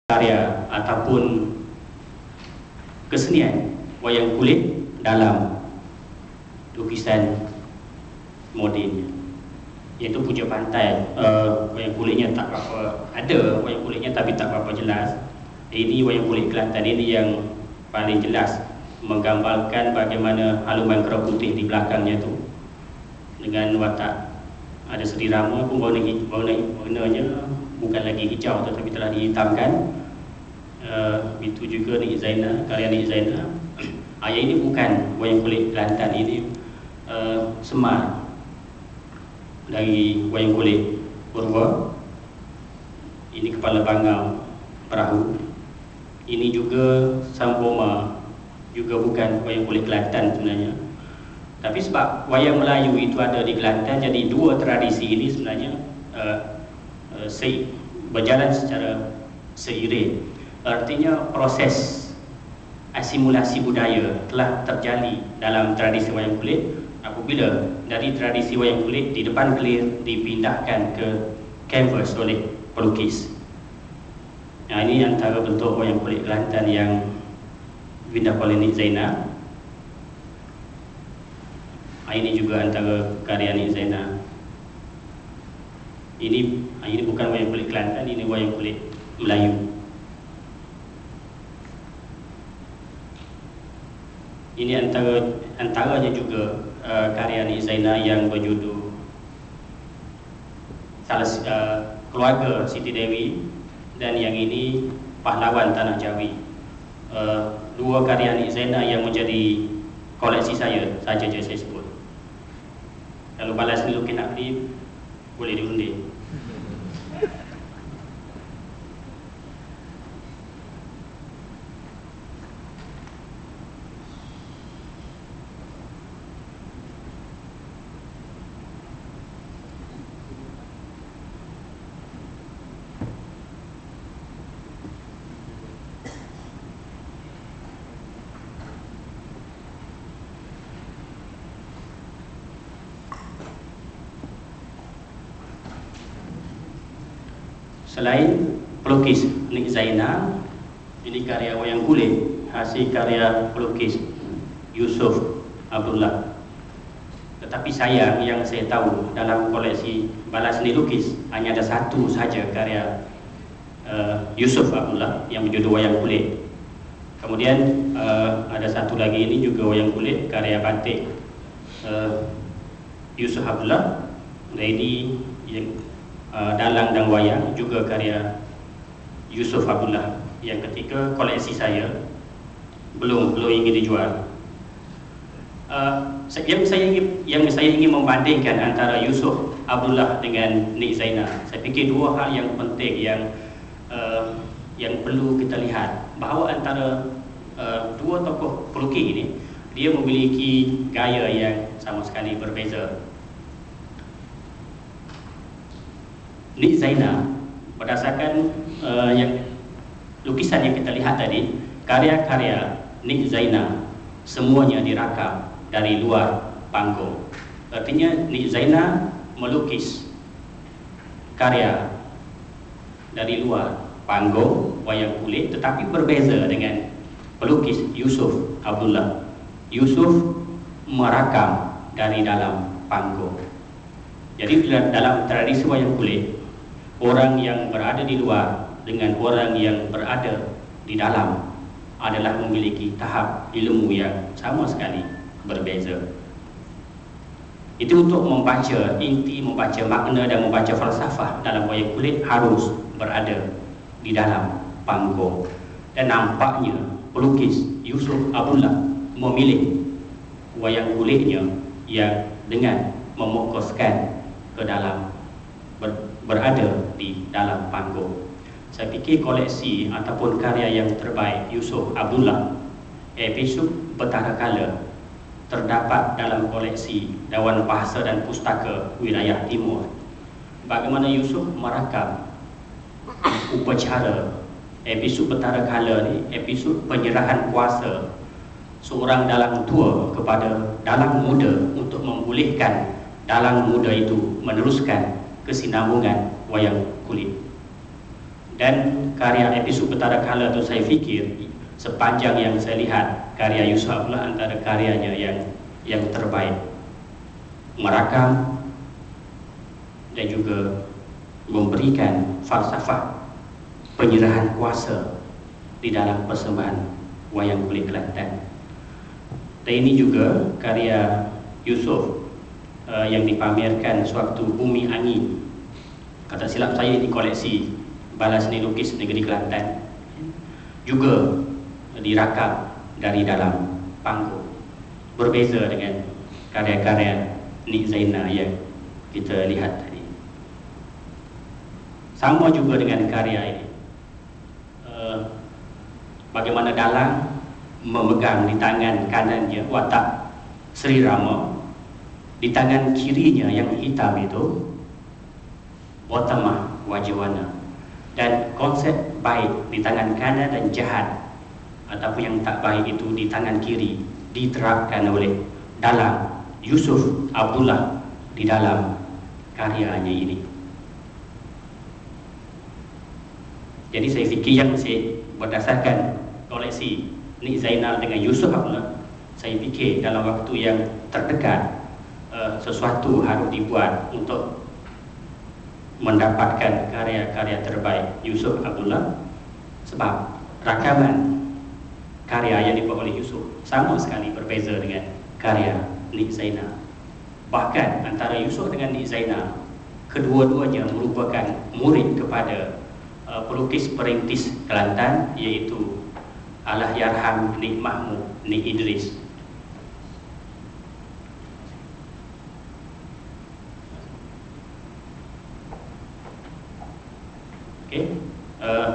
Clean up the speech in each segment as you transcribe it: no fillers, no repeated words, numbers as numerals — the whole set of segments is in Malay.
karya ataupun kesenian wayang kulit dalam lukisan moden, iaitu Puja Pantai. Wayang kulitnya tak apa, ada wayang kulitnya tapi tak apa jelas. Ini wayang kulit Kelantan ini yang paling jelas menggambarkan bagaimana haluman kerah putih di belakangnya tu dengan watak ada seri rama pun warnanya bukan lagi hijau tetapi telah dihitamkan. Itu juga Nik Zainal, karya Nik Zainal. Ayat ini bukan wayang kulit Kelantan, ini semar dari wayang kulit Purwa. Ini kepala bangau perahu. Ini juga Samboma, juga bukan wayang kulit Kelantan sebenarnya. Tapi sebab wayang Melayu itu ada di Kelantan, jadi dua tradisi ini sebenarnya berjalan secara seiring. Artinya proses asimilasi budaya telah terjadi dalam tradisi wayang kulit apabila dari tradisi wayang kulit di depan kelir dipindahkan ke kanvas oleh pelukis. Nah, ini antara bentuk wayang kulit Kelantan yang pindah oleh Nik Zainal. Ini juga antara karya Nik Zainal. Ini bukan wayang kulit Kelantan, ini wayang kulit Melayu. Ini antaranya juga karya Nik Zainal yang berjudul Keluarga Siti Dewi, dan yang ini Pahlawan Tanah Jawi. Dua karya Nik Zainal yang menjadi koleksi saya saja je saya sebut. Kalau balas ni lukis nak beli, boleh diundi. Selain pelukis Nik Zainal, ini karya wayang kulit hasil karya pelukis Yusuf Abdullah. Tetapi sayang, yang saya tahu dalam koleksi balas seni lukis hanya ada satu saja karya Yusuf Abdullah yang berjudul wayang kulit. Kemudian ada satu lagi, ini juga wayang kulit karya batik Yusuf Abdullah. Ini yang dalang dan wayang juga karya Yusuf Abdullah yang ketika koleksi saya belum ingin dijual. Yang saya ingin membandingkan antara Yusuf Abdullah dengan Nik Zainal, saya fikir dua hal yang penting yang perlu kita lihat, bahawa antara dua tokoh pelukis ini dia memiliki gaya yang sama sekali berbeza. Nik Zainal, berdasarkan yang lukisan yang kita lihat tadi, karya-karya Nik Zainal semuanya dirakam dari luar panggung. Artinya Nik Zainal melukis karya dari luar panggung wayang kulit, tetapi berbeza dengan pelukis Yusuf Abdullah. Yusuf merakam dari dalam panggung. Jadi dalam tradisi wayang kulit, orang yang berada di luar dengan orang yang berada di dalam adalah memiliki tahap ilmu yang sama sekali berbeza. Itu untuk membaca inti, membaca makna dan membaca falsafah dalam wayang kulit harus berada di dalam panggung. Dan nampaknya pelukis Yusuf Abdullah memilih wayang kulitnya yang dengan memfokuskan ke dalam berada di dalam panggung. Saya fikir koleksi ataupun karya yang terbaik Yusuf Abdullah, episod Betara Kala, terdapat dalam koleksi Dewan Bahasa dan Pustaka Wilayah Timur. Bagaimana Yusuf merakam upacara episod Betara Kala ni, episod penyerahan kuasa seorang dalang tua kepada dalang muda untuk membolehkan dalang muda itu meneruskan kesinambungan wayang kulit. Dan karya episod Betara Kala tu saya fikir sepanjang yang saya lihat karya Yusuf Abdullah antara karyanya yang terbaik, merakam dan juga memberikan falsafah penyerahan kuasa di dalam persembahan wayang kulit Kelantan. Dan ini juga karya Yusuf yang dipamerkan sewaktu Bumi Angin. Kata silap saya di koleksi Bala Seni Lukis Negeri Kelantan, juga dirakam dari dalam panggung. Berbeza dengan karya-karya Nik Zainal yang kita lihat tadi. Sama juga dengan karya ini, bagaimana Dalang memegang di tangan kanannya watak Sri Rama, di tangan kirinya yang hitam itu Watamah Wajahwana, dan konsep baik di tangan kanan dan jahat ataupun yang tak baik itu di tangan kiri diterapkan oleh Dalang Yusuf Abdullah di dalam karyanya ini. Jadi saya fikir yang berdasarkan koleksi Nik Zainal dengan Yusuf Abdullah, saya fikir dalam waktu yang terdekat sesuatu harus dibuat untuk mendapatkan karya-karya terbaik Yusuf Abdullah, sebab rakaman karya yang dibuat oleh Yusuf sama sekali berbeza dengan karya Nik Zainal. Bahkan antara Yusuf dengan Nik Zainal, kedua-duanya merupakan murid kepada pelukis perintis Kelantan, iaitu Allahyarham Nik Mahmud Nik Idris.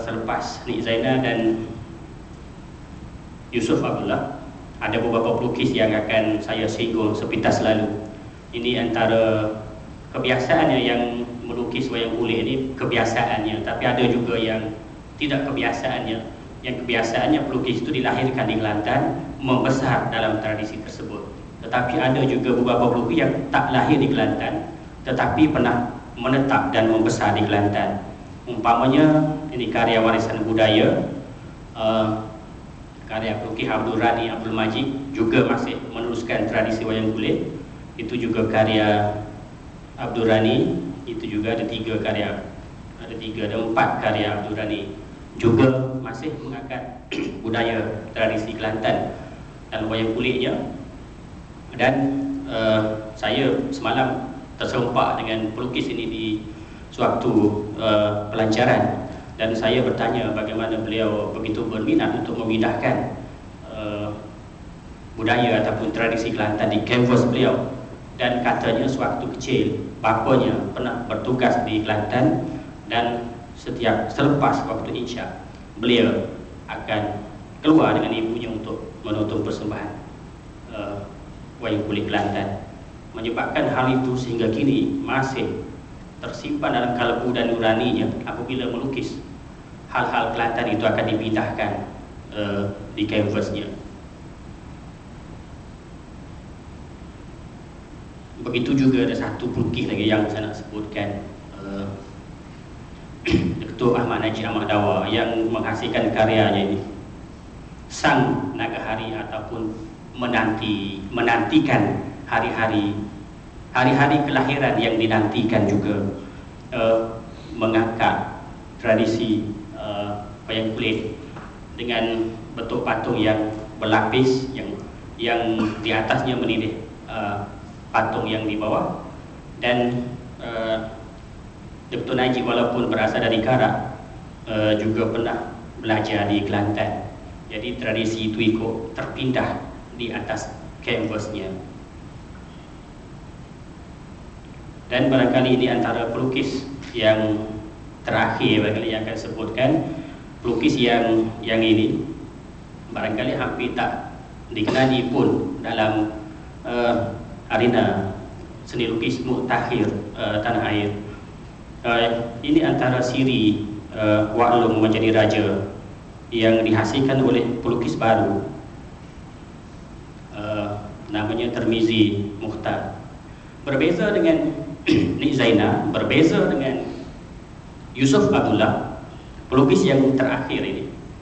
Selepas Nik Zainal dan Yusuf Abdullah, ada beberapa pelukis yang akan saya singgung sepintas lalu. Ini antara kebiasaannya yang melukis wayang kulit ini, kebiasaannya, tapi ada juga yang tidak kebiasaannya. Yang kebiasaannya pelukis itu dilahirkan di Kelantan, membesar dalam tradisi tersebut. Tetapi ada juga beberapa pelukis yang tak lahir di Kelantan, tetapi pernah menetap dan membesar di Kelantan. Umpamanya ini karya warisan budaya, karya pelukis Abdul Rani Abdul Majid, juga masih meneruskan tradisi wayang kulit. Itu juga karya Abdul Rani. Itu juga ada ada 4 karya Abdul Rani, juga masih mengangkat budaya tradisi Kelantan dalam wayang kulitnya. Dan saya semalam terserempak dengan pelukis ini di suatu pelancaran, dan saya bertanya bagaimana beliau begitu berminat untuk memindahkan budaya ataupun tradisi Kelantan di kanvas beliau. Dan katanya sewaktu kecil bapanya pernah bertugas di Kelantan, dan selepas waktu insya beliau akan keluar dengan ibunya untuk menonton persembahan wayang kulit Kelantan. Menyebabkan hal itu sehingga kini masih tersimpan dalam kalbu dan nuraninya. Apabila melukis, hal-hal Kelantan itu akan dipindahkan di kanvasnya. Begitu juga ada satu pelukis lagi yang saya nak sebutkan, Dr. Ahmad Najib Ahmad Dawa, yang menghasilkan karyanya ini Sang Nagahari, ataupun menantikan hari-hari kelahiran yang dinantikan, juga mengangkat tradisi wayang kulit dengan bentuk patung yang berlapis, yang di atasnya menindih patung yang di bawah. Dan Dr. Najib walaupun berasal dari Karak, juga pernah belajar di Kelantan. Jadi tradisi itu ikut terpindah di atas kanvasnya. Dan barangkali ini antara pelukis yang terakhir barangkali yang akan sebutkan. Pelukis yang ini barangkali hampir tak dikenali pun dalam arena seni lukis mutakhir tanah air. Ini antara siri Waklum Menjadi Raja yang dihasilkan oleh pelukis baru, namanya Termizi Mukhtar. Berbeza dengan Nik Zainal, berbeza dengan Yusuf Abdullah, pelukis yang terakhir ini